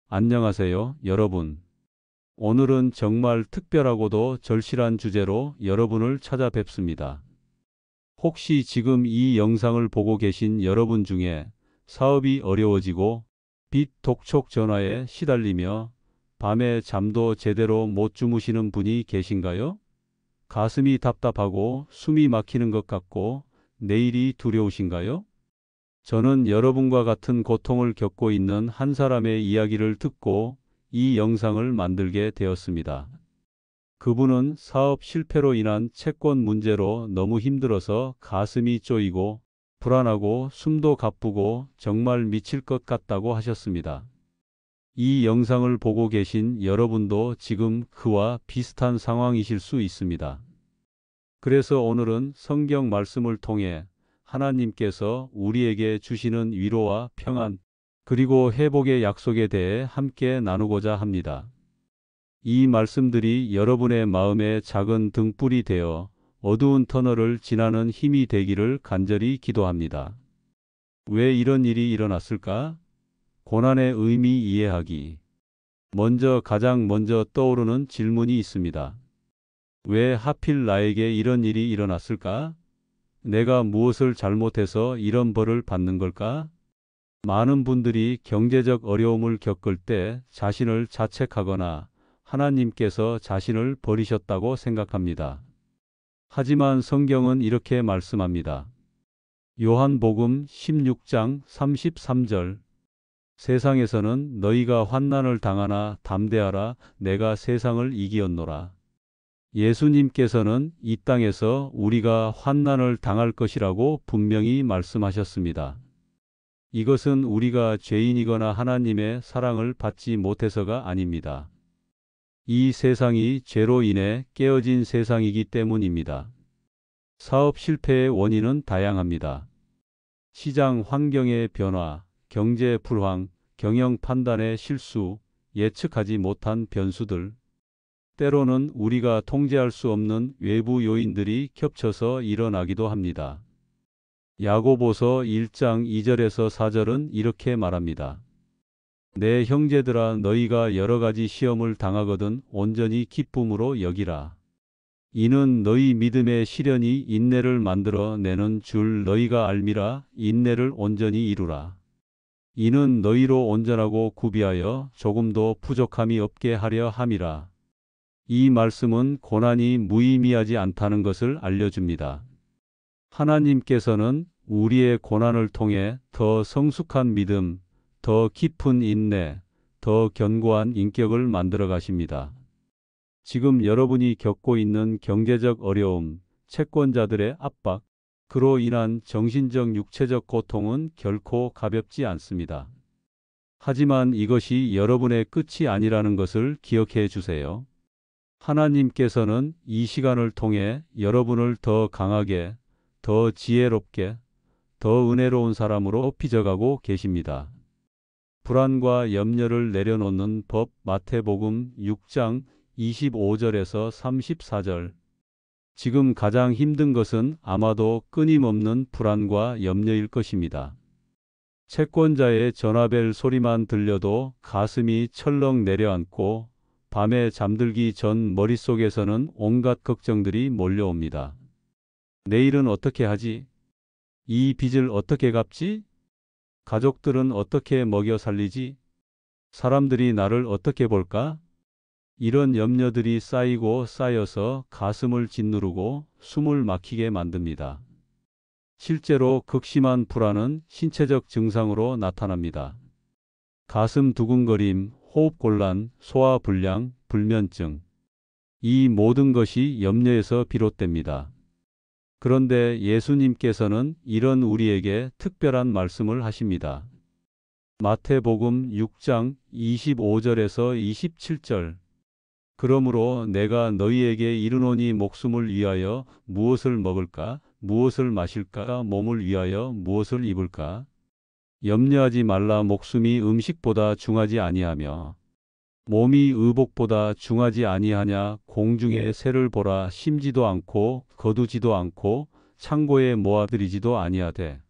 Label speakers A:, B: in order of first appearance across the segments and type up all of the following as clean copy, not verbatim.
A: 안녕하세요, 여러분. 오늘은 정말 특별하고도 절실한 주제로 여러분을 찾아뵙습니다. 혹시 지금 이 영상을 보고 계신 여러분 중에 사업이 어려워지고 빚 독촉 전화에 시달리며 밤에 잠도 제대로 못 주무시는 분이 계신가요? 가슴이 답답하고 숨이 막히는 것 같고 내일이 두려우신가요? 저는 여러분과 같은 고통을 겪고 있는 한 사람의 이야기를 듣고 이 영상을 만들게 되었습니다. 그분은 사업 실패로 인한 채권 문제로 너무 힘들어서 가슴이 쪼이고 불안하고 숨도 가쁘고 정말 미칠 것 같다고 하셨습니다. 이 영상을 보고 계신 여러분도 지금 그와 비슷한 상황이실 수 있습니다. 그래서 오늘은 성경 말씀을 통해 하나님께서 우리에게 주시는 위로와 평안, 그리고 회복의 약속에 대해 함께 나누고자 합니다. 이 말씀들이 여러분의 마음에 작은 등불이 되어 어두운 터널을 지나는 힘이 되기를 간절히 기도합니다. 왜 이런 일이 일어났을까? 고난의 의미 이해하기. 가장 먼저 떠오르는 질문이 있습니다. 왜 하필 나에게 이런 일이 일어났을까? 내가 무엇을 잘못해서 이런 벌을 받는 걸까? 많은 분들이 경제적 어려움을 겪을 때 자신을 자책하거나 하나님께서 자신을 버리셨다고 생각합니다. 하지만 성경은 이렇게 말씀합니다. 요한복음 16장 33절. 세상에서는 너희가 환난을 당하나 담대하라, 내가 세상을 이기었노라. 예수님께서는 이 땅에서 우리가 환난을 당할 것이라고 분명히 말씀하셨습니다. 이것은 우리가 죄인이거나 하나님의 사랑을 받지 못해서가 아닙니다. 이 세상이 죄로 인해 깨어진 세상이기 때문입니다. 사업 실패의 원인은 다양합니다. 시장 환경의 변화, 경제 불황, 경영 판단의 실수, 예측하지 못한 변수들, 때로는 우리가 통제할 수 없는 외부 요인들이 겹쳐서 일어나기도 합니다. 야고보서 1장 2절에서 4절은 이렇게 말합니다. 내 형제들아, 너희가 여러 가지 시험을 당하거든 온전히 기쁨으로 여기라. 이는 너희 믿음의 시련이 인내를 만들어 내는 줄 너희가 알미라. 인내를 온전히 이루라. 이는 너희로 온전하고 구비하여 조금도 부족함이 없게 하려 함이라. 이 말씀은 고난이 무의미하지 않다는 것을 알려줍니다. 하나님께서는 우리의 고난을 통해 더 성숙한 믿음, 더 깊은 인내, 더 견고한 인격을 만들어 가십니다. 지금 여러분이 겪고 있는 경제적 어려움, 채권자들의 압박, 그로 인한 정신적, 육체적 고통은 결코 가볍지 않습니다. 하지만 이것이 여러분의 끝이 아니라는 것을 기억해 주세요. 하나님께서는 이 시간을 통해 여러분을 더 강하게, 더 지혜롭게, 더 은혜로운 사람으로 빚어가고 계십니다. 불안과 염려를 내려놓는 법. 마태복음 6장 25절에서 34절. 지금 가장 힘든 것은 아마도 끊임없는 불안과 염려일 것입니다. 채권자의 전화벨 소리만 들려도 가슴이 철렁 내려앉고 밤에 잠들기 전 머릿속에서는 온갖 걱정들이 몰려옵니다. 내일은 어떻게 하지? 이 빚을 어떻게 갚지? 가족들은 어떻게 먹여 살리지? 사람들이 나를 어떻게 볼까? 이런 염려들이 쌓이고 쌓여서 가슴을 짓누르고 숨을 막히게 만듭니다. 실제로 극심한 불안은 신체적 증상으로 나타납니다. 가슴 두근거림, 호흡곤란, 소화불량, 불면증. 이 모든 것이 염려에서 비롯됩니다. 그런데 예수님께서는 이런 우리에게 특별한 말씀을 하십니다. 마태복음 6장 25절에서 27절. 그러므로 내가 너희에게 이르노니 목숨을 위하여 무엇을 먹을까? 무엇을 마실까? 몸을 위하여 무엇을 입을까? 염려하지 말라. 목숨이 음식보다 중하지 아니하며 몸이 의복보다 중하지 아니하냐. 공중의 새를 보라. 심지도 않고 거두지도 않고 창고에 모아들이지도 아니하되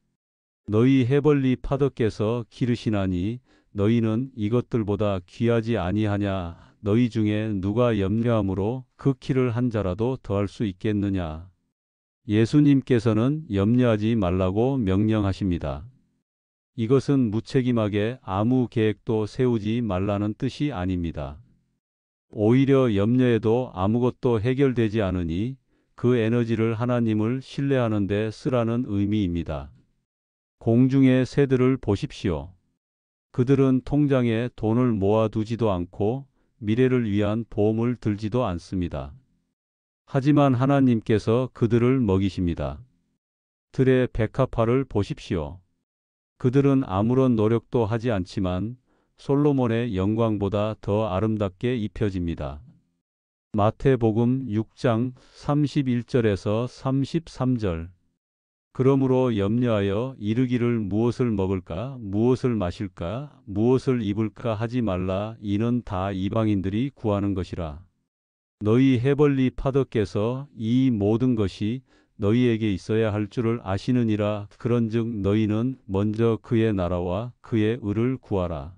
A: 너희 해벌리 파더께서 기르시나니 너희는 이것들보다 귀하지 아니하냐? 너희 중에 누가 염려함으로 그 키를 한 자라도 더할 수 있겠느냐? 예수님께서는 염려하지 말라고 명령하십니다. 이것은 무책임하게 아무 계획도 세우지 말라는 뜻이 아닙니다. 오히려 염려해도 아무것도 해결되지 않으니 그 에너지를 하나님을 신뢰하는 데 쓰라는 의미입니다. 공중의 새들을 보십시오. 그들은 통장에 돈을 모아두지도 않고 미래를 위한 보험을 들지도 않습니다. 하지만 하나님께서 그들을 먹이십니다. 들의 백합화를 보십시오. 그들은 아무런 노력도 하지 않지만 솔로몬의 영광보다 더 아름답게 입혀집니다. 마태복음 6장 31절에서 33절. 그러므로 염려하여 이르기를 무엇을 먹을까, 무엇을 마실까, 무엇을 입을까 하지 말라. 이는 다 이방인들이 구하는 것이라. 너희 해벌리 파더께서 이 모든 것이 너희에게 있어야 할 줄을 아시느니라. 그런즉 너희는 먼저 그의 나라와 그의 의를 구하라.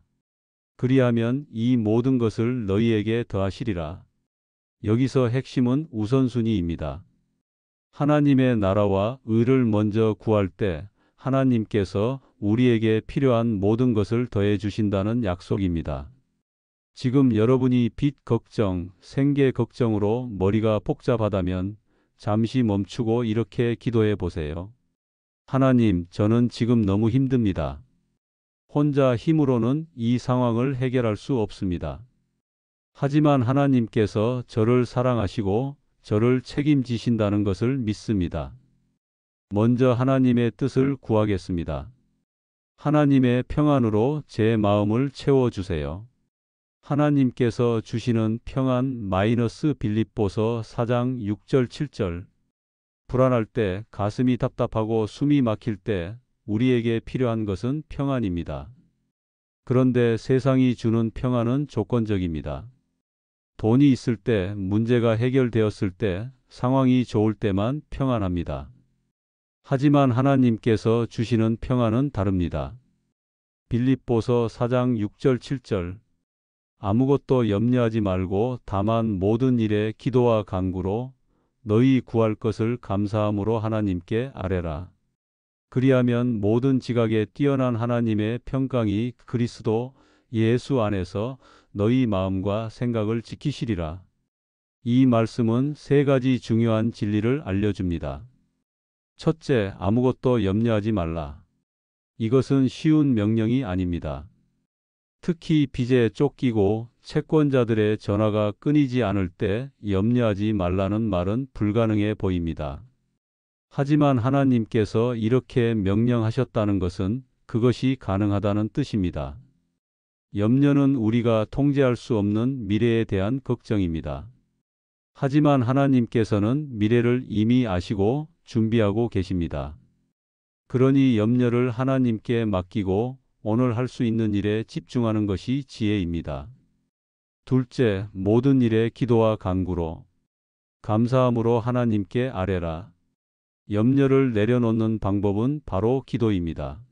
A: 그리하면 이 모든 것을 너희에게 더하시리라. 여기서 핵심은 우선순위입니다. 하나님의 나라와 의를 먼저 구할 때 하나님께서 우리에게 필요한 모든 것을 더해 주신다는 약속입니다. 지금 여러분이 빚 걱정, 생계 걱정으로 머리가 복잡하다면 잠시 멈추고 이렇게 기도해 보세요. 하나님, 저는 지금 너무 힘듭니다. 혼자 힘으로는 이 상황을 해결할 수 없습니다. 하지만 하나님께서 저를 사랑하시고 저를 책임지신다는 것을 믿습니다. 먼저 하나님의 뜻을 구하겠습니다. 하나님의 평안으로 제 마음을 채워주세요. 하나님께서 주시는 평안 마이너스 빌립보서 4장 6절 7절. 불안할 때, 가슴이 답답하고 숨이 막힐 때 우리에게 필요한 것은 평안입니다. 그런데 세상이 주는 평안은 조건적입니다. 돈이 있을 때, 문제가 해결되었을 때, 상황이 좋을 때만 평안합니다. 하지만 하나님께서 주시는 평안은 다릅니다. 빌립보서 4장 6절 7절. 아무것도 염려하지 말고 다만 모든 일에 기도와 간구로 너희 구할 것을 감사함으로 하나님께 아뢰라. 그리하면 모든 지각에 뛰어난 하나님의 평강이 그리스도 예수 안에서 너희 마음과 생각을 지키시리라. 이 말씀은 세 가지 중요한 진리를 알려줍니다. 첫째, 아무것도 염려하지 말라. 이것은 쉬운 명령이 아닙니다. 특히 빚에 쫓기고 채권자들의 전화가 끊이지 않을 때 염려하지 말라는 말은 불가능해 보입니다. 하지만 하나님께서 이렇게 명령하셨다는 것은 그것이 가능하다는 뜻입니다. 염려는 우리가 통제할 수 없는 미래에 대한 걱정입니다. 하지만 하나님께서는 미래를 이미 아시고 준비하고 계십니다. 그러니 염려를 하나님께 맡기고 오늘 할 수 있는 일에 집중하는 것이 지혜입니다. 둘째, 모든 일에 기도와 간구로 감사함으로 하나님께 아뢰라. 염려를 내려놓는 방법은 바로 기도입니다.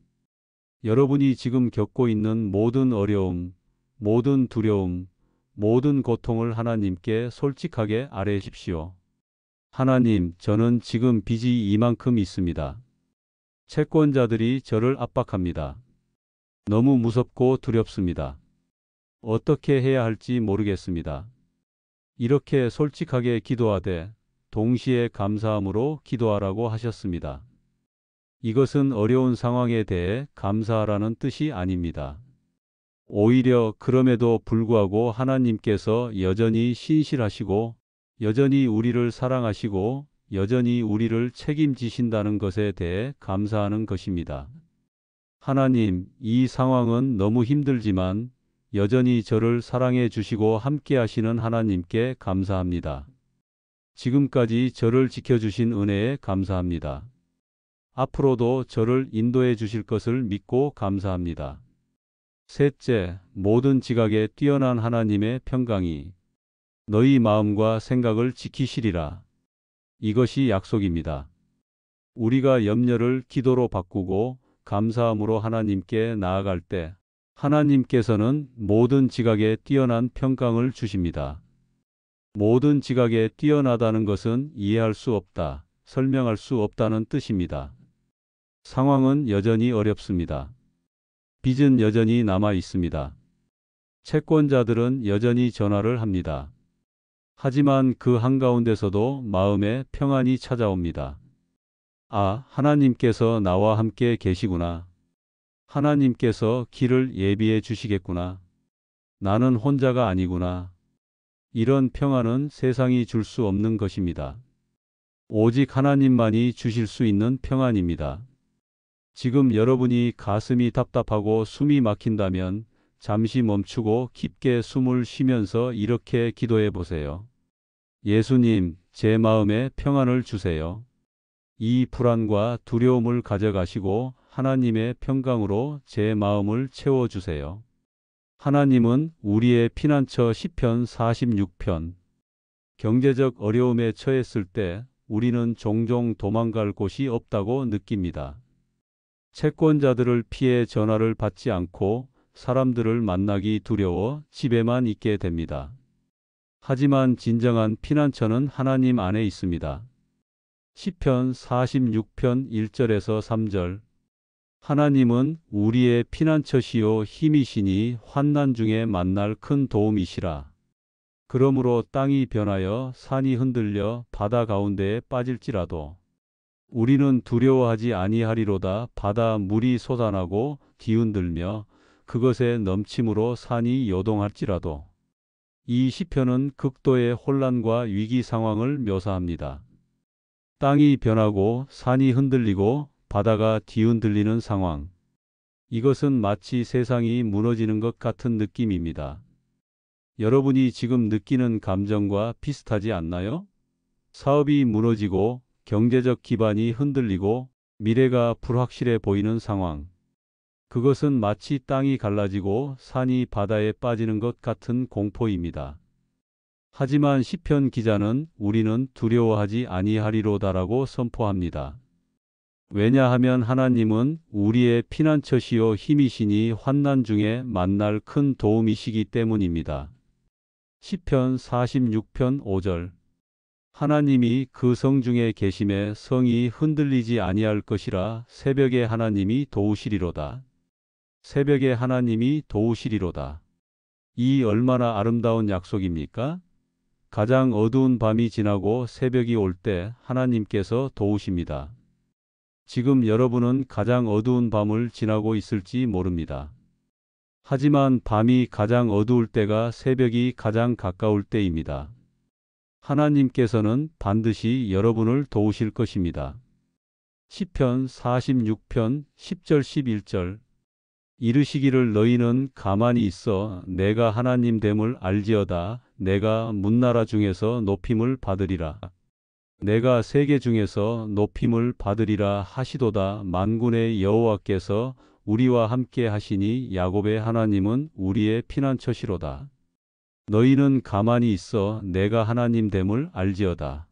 A: 여러분이 지금 겪고 있는 모든 어려움, 모든 두려움, 모든 고통을 하나님께 솔직하게 아뢰십시오. 하나님, 저는 지금 빚이 이만큼 있습니다. 채권자들이 저를 압박합니다. 너무 무섭고 두렵습니다. 어떻게 해야 할지 모르겠습니다. 이렇게 솔직하게 기도하되 동시에 감사함으로 기도하라고 하셨습니다. 이것은 어려운 상황에 대해 감사하라는 뜻이 아닙니다. 오히려 그럼에도 불구하고 하나님께서 여전히 신실하시고 여전히 우리를 사랑하시고 여전히 우리를 책임지신다는 것에 대해 감사하는 것입니다. 하나님, 이 상황은 너무 힘들지만 여전히 저를 사랑해 주시고 함께 하시는 하나님께 감사합니다. 지금까지 저를 지켜주신 은혜에 감사합니다. 앞으로도 저를 인도해 주실 것을 믿고 감사합니다. 셋째, 모든 지각에 뛰어난 하나님의 평강이 너희 마음과 생각을 지키시리라. 이것이 약속입니다. 우리가 염려를 기도로 바꾸고 감사함으로 하나님께 나아갈 때 하나님께서는 모든 지각에 뛰어난 평강을 주십니다. 모든 지각에 뛰어나다는 것은 이해할 수 없다, 설명할 수 없다는 뜻입니다. 상황은 여전히 어렵습니다. 빚은 여전히 남아 있습니다. 채권자들은 여전히 전화를 합니다. 하지만 그 한가운데서도 마음에 평안이 찾아옵니다. 아, 하나님께서 나와 함께 계시구나. 하나님께서 길을 예비해 주시겠구나. 나는 혼자가 아니구나. 이런 평안은 세상이 줄 수 없는 것입니다. 오직 하나님만이 주실 수 있는 평안입니다. 지금 여러분이 가슴이 답답하고 숨이 막힌다면 잠시 멈추고 깊게 숨을 쉬면서 이렇게 기도해 보세요. 예수님, 제 마음에 평안을 주세요. 이 불안과 두려움을 가져가시고 하나님의 평강으로 제 마음을 채워주세요. 하나님은 우리의 피난처 시편 46편. 경제적 어려움에 처했을 때 우리는 종종 도망갈 곳이 없다고 느낍니다. 채권자들을 피해 전화를 받지 않고 사람들을 만나기 두려워 집에만 있게 됩니다. 하지만 진정한 피난처는 하나님 안에 있습니다. 시편 46편 1절에서 3절. 하나님은 우리의 피난처시요 힘이시니 환난 중에 만날 큰 도움이시라. 그러므로 땅이 변하여 산이 흔들려 바다 가운데에 빠질지라도 우리는 두려워하지 아니하리로다. 바다 물이 솟아나고 뒤흔들며 그것의 넘침으로 산이 요동할지라도. 이 시편은 극도의 혼란과 위기 상황을 묘사합니다. 땅이 변하고 산이 흔들리고 바다가 뒤흔들리는 상황. 이것은 마치 세상이 무너지는 것 같은 느낌입니다. 여러분이 지금 느끼는 감정과 비슷하지 않나요? 사업이 무너지고 경제적 기반이 흔들리고 미래가 불확실해 보이는 상황. 그것은 마치 땅이 갈라지고 산이 바다에 빠지는 것 같은 공포입니다. 하지만 시편 기자는 우리는 두려워하지 아니하리로다라고 선포합니다. 왜냐하면 하나님은 우리의 피난처시요 힘이시니 환난 중에 만날 큰 도움이시기 때문입니다. 시편 46편 5절. 하나님이 그 성 중에 계심에 성이 흔들리지 아니할 것이라. 새벽에 하나님이 도우시리로다. 새벽에 하나님이 도우시리로다. 이 얼마나 아름다운 약속입니까? 가장 어두운 밤이 지나고 새벽이 올 때 하나님께서 도우십니다. 지금 여러분은 가장 어두운 밤을 지나고 있을지 모릅니다. 하지만 밤이 가장 어두울 때가 새벽이 가장 가까울 때입니다. 하나님께서는 반드시 여러분을 도우실 것입니다. 시편 46편 10절 11절. 이르시기를 너희는 가만히 있어 내가 하나님 됨을 알지어다. 내가 문나라 중에서 높임을 받으리라. 내가 세계 중에서 높임을 받으리라 하시도다. 만군의 여호와께서 우리와 함께 하시니 야곱의 하나님은 우리의 피난처시로다. 너희는 가만히 있어 내가 하나님 됨을 알지어다.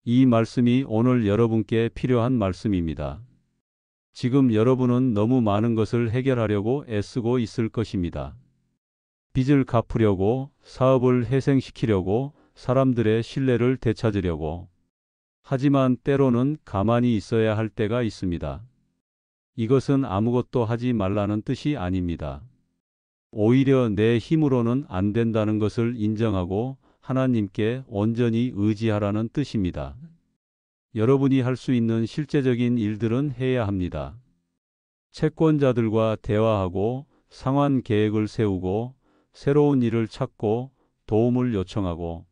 A: 이 말씀이 오늘 여러분께 필요한 말씀입니다. 지금 여러분은 너무 많은 것을 해결하려고 애쓰고 있을 것입니다. 빚을 갚으려고, 사업을 회생시키려고, 사람들의 신뢰를 되찾으려고. 하지만 때로는 가만히 있어야 할 때가 있습니다. 이것은 아무것도 하지 말라는 뜻이 아닙니다. 오히려 내 힘으로는 안 된다는 것을 인정하고 하나님께 온전히 의지하라는 뜻입니다. 여러분이 할 수 있는 실제적인 일들은 해야 합니다. 채권자들과 대화하고 상환 계획을 세우고 새로운 일을 찾고 도움을 요청하고.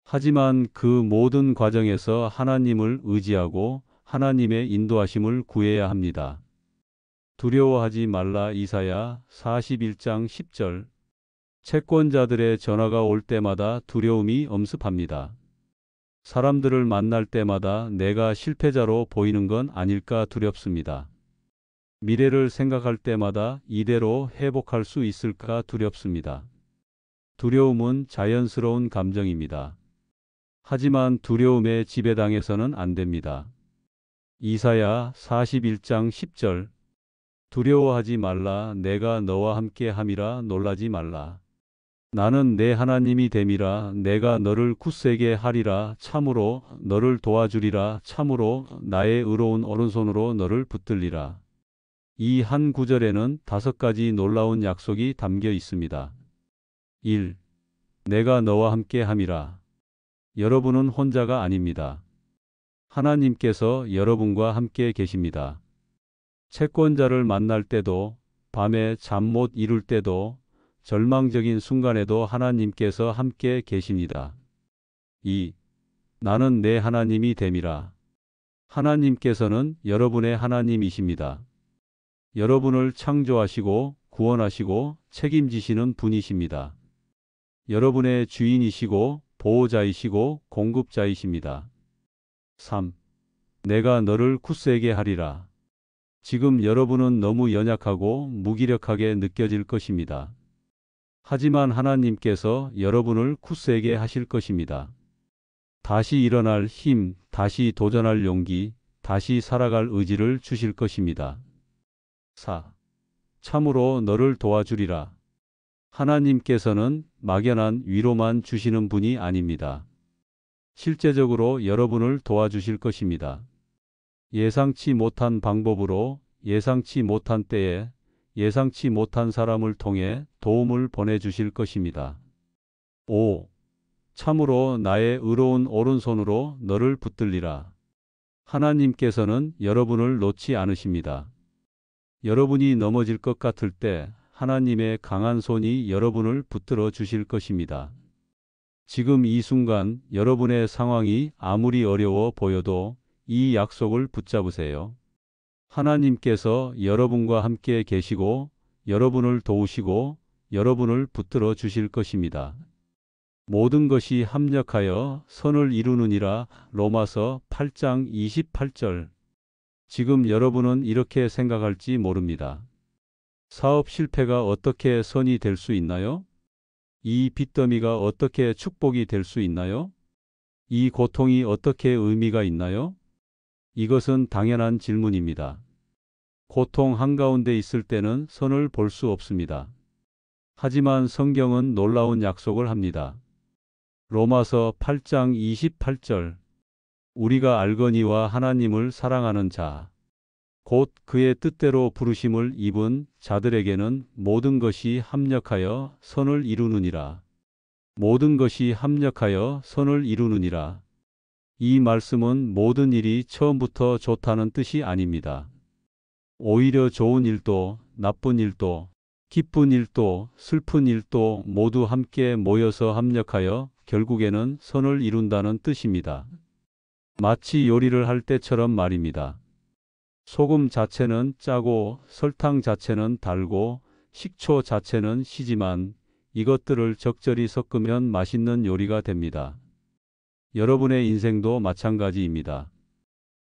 A: 하지만 그 모든 과정에서 하나님을 의지하고 하나님의 인도하심을 구해야 합니다. 두려워하지 말라. 이사야 41장 10절. 채권자들의 전화가 올 때마다 두려움이 엄습합니다. 사람들을 만날 때마다 내가 실패자로 보이는 건 아닐까 두렵습니다. 미래를 생각할 때마다 이대로 회복할 수 있을까 두렵습니다. 두려움은 자연스러운 감정입니다. 하지만 두려움에 지배당해서는 안 됩니다. 이사야 41장 10절. 두려워하지 말라. 내가 너와 함께 함이라. 놀라지 말라. 나는 내 하나님이 됨이라. 내가 너를 굳세게 하리라. 참으로 너를 도와주리라. 참으로 나의 의로운 오른손으로 너를 붙들리라. 이 한 구절에는 5가지 놀라운 약속이 담겨 있습니다. 1. 내가 너와 함께 함이라. 여러분은 혼자가 아닙니다. 하나님께서 여러분과 함께 계십니다. 채권자를 만날 때도, 밤에 잠 못 이룰 때도, 절망적인 순간에도 하나님께서 함께 계십니다. 2. 나는 내 하나님이 됨이라. 하나님께서는 여러분의 하나님이십니다. 여러분을 창조하시고 구원하시고 책임지시는 분이십니다. 여러분의 주인이시고 보호자이시고 공급자이십니다. 3. 내가 너를 굳세게 하리라. 지금 여러분은 너무 연약하고 무기력하게 느껴질 것입니다. 하지만 하나님께서 여러분을 굳세게 하실 것입니다. 다시 일어날 힘, 다시 도전할 용기, 다시 살아갈 의지를 주실 것입니다. 4. 참으로 너를 도와주리라. 하나님께서는 막연한 위로만 주시는 분이 아닙니다. 실제적으로 여러분을 도와주실 것입니다. 예상치 못한 방법으로, 예상치 못한 때에, 예상치 못한 사람을 통해 도움을 보내주실 것입니다. 5. 참으로 나의 의로운 오른손으로 너를 붙들리라. 하나님께서는 여러분을 놓지 않으십니다. 여러분이 넘어질 것 같을 때 하나님의 강한 손이 여러분을 붙들어 주실 것입니다. 지금 이 순간 여러분의 상황이 아무리 어려워 보여도 이 약속을 붙잡으세요. 하나님께서 여러분과 함께 계시고 여러분을 도우시고 여러분을 붙들어 주실 것입니다. 모든 것이 합력하여 선을 이루느니라. 로마서 8장 28절. 지금 여러분은 이렇게 생각할지 모릅니다. 사업 실패가 어떻게 선이 될 수 있나요? 이 빚더미가 어떻게 축복이 될 수 있나요? 이 고통이 어떻게 의미가 있나요? 이것은 당연한 질문입니다. 고통 한가운데 있을 때는 선을 볼 수 없습니다. 하지만 성경은 놀라운 약속을 합니다. 로마서 8장 28절. 우리가 알거니와 하나님을 사랑하는 자, 곧 그의 뜻대로 부르심을 입은 자들에게는 모든 것이 합력하여 선을 이루느니라. 모든 것이 합력하여 선을 이루느니라. 이 말씀은 모든 일이 처음부터 좋다는 뜻이 아닙니다. 오히려 좋은 일도, 나쁜 일도, 기쁜 일도, 슬픈 일도 모두 함께 모여서 합력하여 결국에는 선을 이룬다는 뜻입니다. 마치 요리를 할 때처럼 말입니다. 소금 자체는 짜고 설탕 자체는 달고 식초 자체는 시지만 이것들을 적절히 섞으면 맛있는 요리가 됩니다. 여러분의 인생도 마찬가지입니다.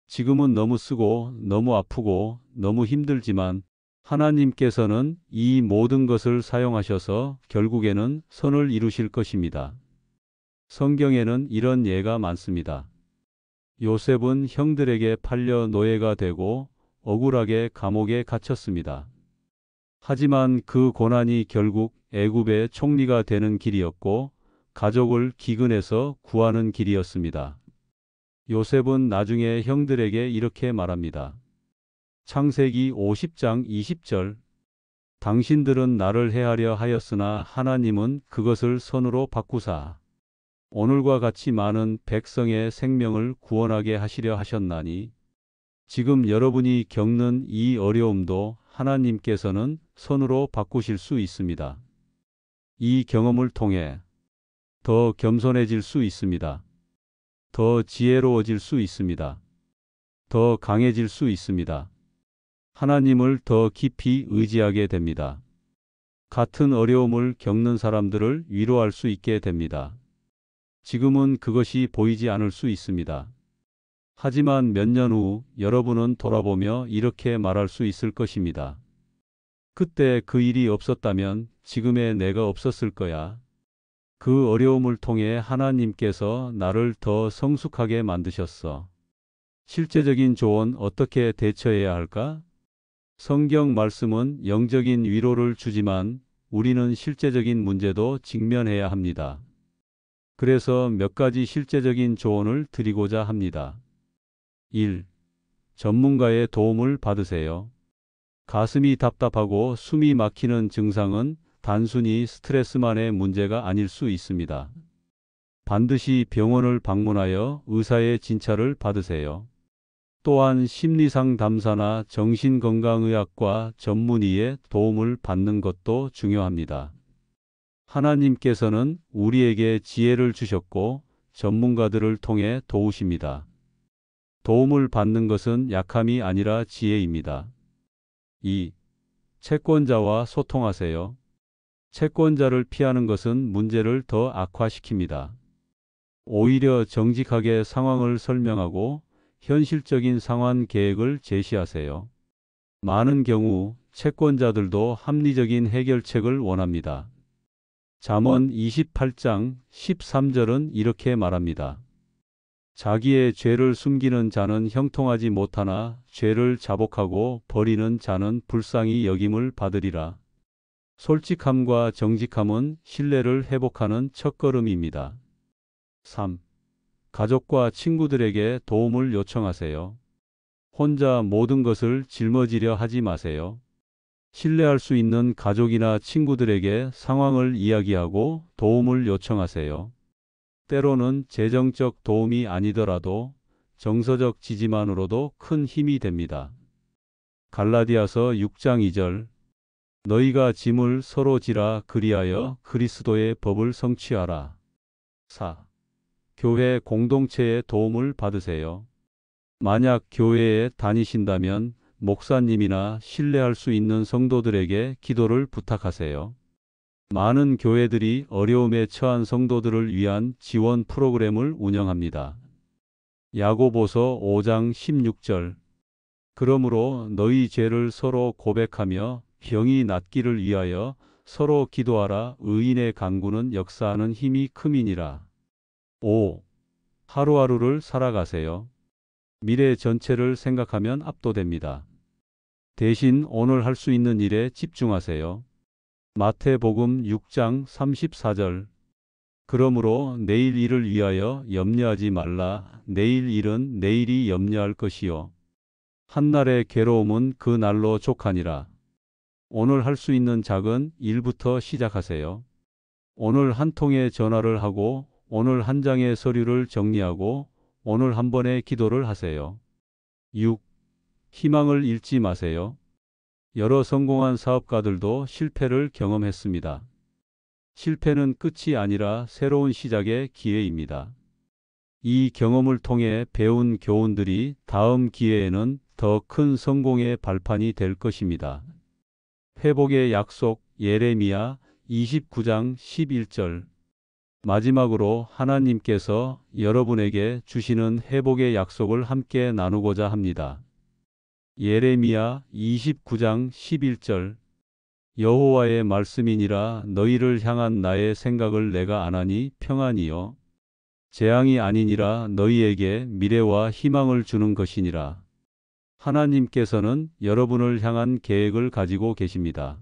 A: 지금은 너무 쓰고 너무 아프고 너무 힘들지만 하나님께서는 이 모든 것을 사용하셔서 결국에는 선을 이루실 것입니다. 성경에는 이런 예가 많습니다. 요셉은 형들에게 팔려 노예가 되고 억울하게 감옥에 갇혔습니다. 하지만 그 고난이 결국 애굽의 총리가 되는 길이었고 가족을 기근에서 구하는 길이었습니다. 요셉은 나중에 형들에게 이렇게 말합니다. 창세기 50장 20절. 당신들은 나를 해하려 하였으나 하나님은 그것을 선으로 바꾸사 오늘과 같이 많은 백성의 생명을 구원하게 하시려 하셨나니. 지금 여러분이 겪는 이 어려움도 하나님께서는 선으로 바꾸실 수 있습니다. 이 경험을 통해 더 겸손해질 수 있습니다. 더 지혜로워질 수 있습니다. 더 강해질 수 있습니다. 하나님을 더 깊이 의지하게 됩니다. 같은 어려움을 겪는 사람들을 위로할 수 있게 됩니다. 지금은 그것이 보이지 않을 수 있습니다. 하지만 몇 년 후 여러분은 돌아보며 이렇게 말할 수 있을 것입니다. 그때 그 일이 없었다면 지금의 내가 없었을 거야. 그 어려움을 통해 하나님께서 나를 더 성숙하게 만드셨어. 실제적인 조언 어떻게 대처해야 할까? 성경 말씀은 영적인 위로를 주지만 우리는 실제적인 문제도 직면해야 합니다. 그래서 몇 가지 실제적인 조언을 드리고자 합니다. 1. 전문가의 도움을 받으세요. 가슴이 답답하고 숨이 막히는 증상은 단순히 스트레스만의 문제가 아닐 수 있습니다. 반드시 병원을 방문하여 의사의 진찰을 받으세요. 또한 심리상담사나 정신건강의학과 전문의의 도움을 받는 것도 중요합니다. 하나님께서는 우리에게 지혜를 주셨고 전문가들을 통해 도우십니다. 도움을 받는 것은 약함이 아니라 지혜입니다. 2. 채권자와 소통하세요. 채권자를 피하는 것은 문제를 더 악화시킵니다. 오히려 정직하게 상황을 설명하고 현실적인 상환 계획을 제시하세요. 많은 경우 채권자들도 합리적인 해결책을 원합니다. 잠언 28장 13절은 이렇게 말합니다. 자기의 죄를 숨기는 자는 형통하지 못하나 죄를 자복하고 버리는 자는 불쌍히 여김을 받으리라. 솔직함과 정직함은 신뢰를 회복하는 첫걸음입니다. 3. 가족과 친구들에게 도움을 요청하세요. 혼자 모든 것을 짊어지려 하지 마세요. 신뢰할 수 있는 가족이나 친구들에게 상황을 이야기하고 도움을 요청하세요. 때로는 재정적 도움이 아니더라도 정서적 지지만으로도 큰 힘이 됩니다. 갈라디아서 6장 2절 너희가 짐을 서로 지라 그리하여 그리스도의 법을 성취하라. 4. 교회 공동체의 도움을 받으세요. 만약 교회에 다니신다면 목사님이나 신뢰할 수 있는 성도들에게 기도를 부탁하세요. 많은 교회들이 어려움에 처한 성도들을 위한 지원 프로그램을 운영합니다. 야고보서 5장 16절 그러므로 너희 죄를 서로 고백하며 병이 낫기를 위하여 서로 기도하라. 의인의 간구는 역사하는 힘이 큼이니라. 5. 하루하루를 살아가세요. 미래 전체를 생각하면 압도됩니다. 대신 오늘 할 수 있는 일에 집중하세요. 마태복음 6장 34절 그러므로 내일 일을 위하여 염려하지 말라. 내일 일은 내일이 염려할 것이요. 한날의 괴로움은 그 날로 족하니라. 오늘 할 수 있는 작은 일부터 시작하세요. 오늘 한 통의 전화를 하고 오늘 한 장의 서류를 정리하고 오늘 한 번의 기도를 하세요. 6. 희망을 잃지 마세요. 여러 성공한 사업가들도 실패를 경험했습니다. 실패는 끝이 아니라 새로운 시작의 기회입니다. 이 경험을 통해 배운 교훈들이 다음 기회에는 더 큰 성공의 발판이 될 것입니다. 회복의 약속 예레미야 29장 11절 마지막으로 하나님께서 여러분에게 주시는 회복의 약속을 함께 나누고자 합니다. 예레미야 29장 11절 여호와의 말씀이니라 너희를 향한 나의 생각을 내가 아나니 평안이요 재앙이 아니니라 너희에게 미래와 희망을 주는 것이니라. 하나님께서는 여러분을 향한 계획을 가지고 계십니다.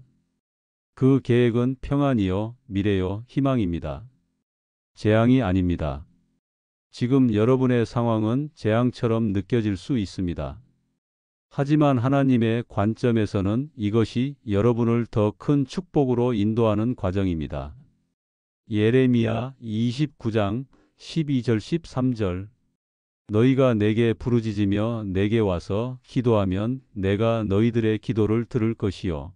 A: 그 계획은 평안이요 미래요 희망입니다. 재앙이 아닙니다. 지금 여러분의 상황은 재앙처럼 느껴질 수 있습니다. 하지만 하나님의 관점에서는 이것이 여러분을 더 큰 축복으로 인도하는 과정입니다. 예레미야 29장 12절 13절 너희가 내게 부르짖으며 내게 와서 기도하면 내가 너희들의 기도를 들을 것이요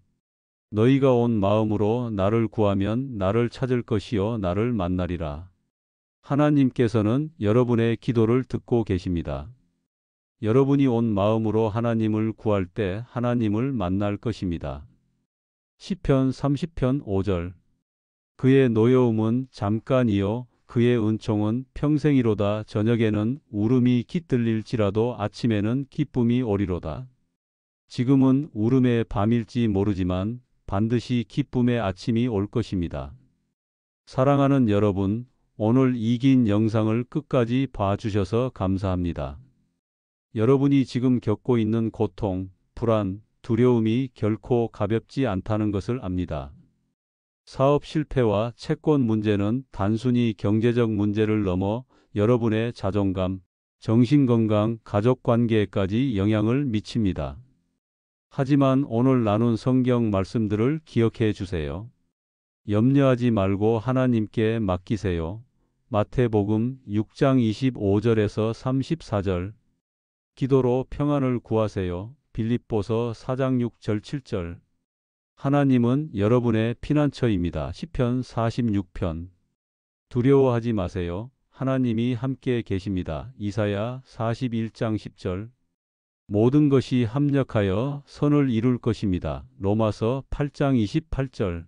A: 너희가 온 마음으로 나를 구하면 나를 찾을 것이요 나를 만나리라. 하나님께서는 여러분의 기도를 듣고 계십니다. 여러분이 온 마음으로 하나님을 구할 때 하나님을 만날 것입니다. 시편 30편 5절 그의 노여움은 잠깐이요 그의 은총은 평생이로다. 저녁에는 울음이 깃들릴지라도 아침에는 기쁨이 오리로다. 지금은 울음의 밤일지 모르지만 반드시 기쁨의 아침이 올 것입니다. 사랑하는 여러분, 오늘 이 긴 영상을 끝까지 봐주셔서 감사합니다. 여러분이 지금 겪고 있는 고통, 불안, 두려움이 결코 가볍지 않다는 것을 압니다. 사업 실패와 채권 문제는 단순히 경제적 문제를 넘어 여러분의 자존감, 정신건강, 가족관계에까지 영향을 미칩니다. 하지만 오늘 나눈 성경 말씀들을 기억해 주세요. 염려하지 말고 하나님께 맡기세요. 마태복음 6장 25절에서 34절. 기도로 평안을 구하세요. 빌립보서 4장 6절 7절. 하나님은 여러분의 피난처입니다. 시편 46편. 두려워하지 마세요. 하나님이 함께 계십니다. 이사야 41장 10절. 모든 것이 합력하여 선을 이룰 것입니다. 로마서 8장 28절.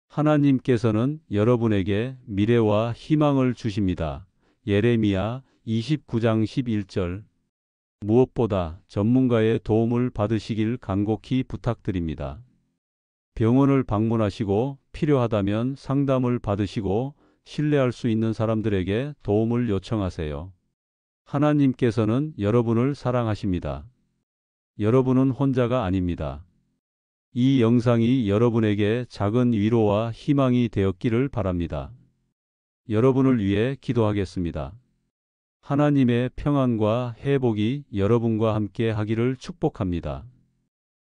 A: 하나님께서는 여러분에게 미래와 희망을 주십니다. 예레미야 29장 11절. 무엇보다 전문가의 도움을 받으시길 간곡히 부탁드립니다. 병원을 방문하시고 필요하다면 상담을 받으시고 신뢰할 수 있는 사람들에게 도움을 요청하세요. 하나님께서는 여러분을 사랑하십니다. 여러분은 혼자가 아닙니다. 이 영상이 여러분에게 작은 위로와 희망이 되었기를 바랍니다. 여러분을 위해 기도하겠습니다. 하나님의 평안과 회복이 여러분과 함께 하기를 축복합니다.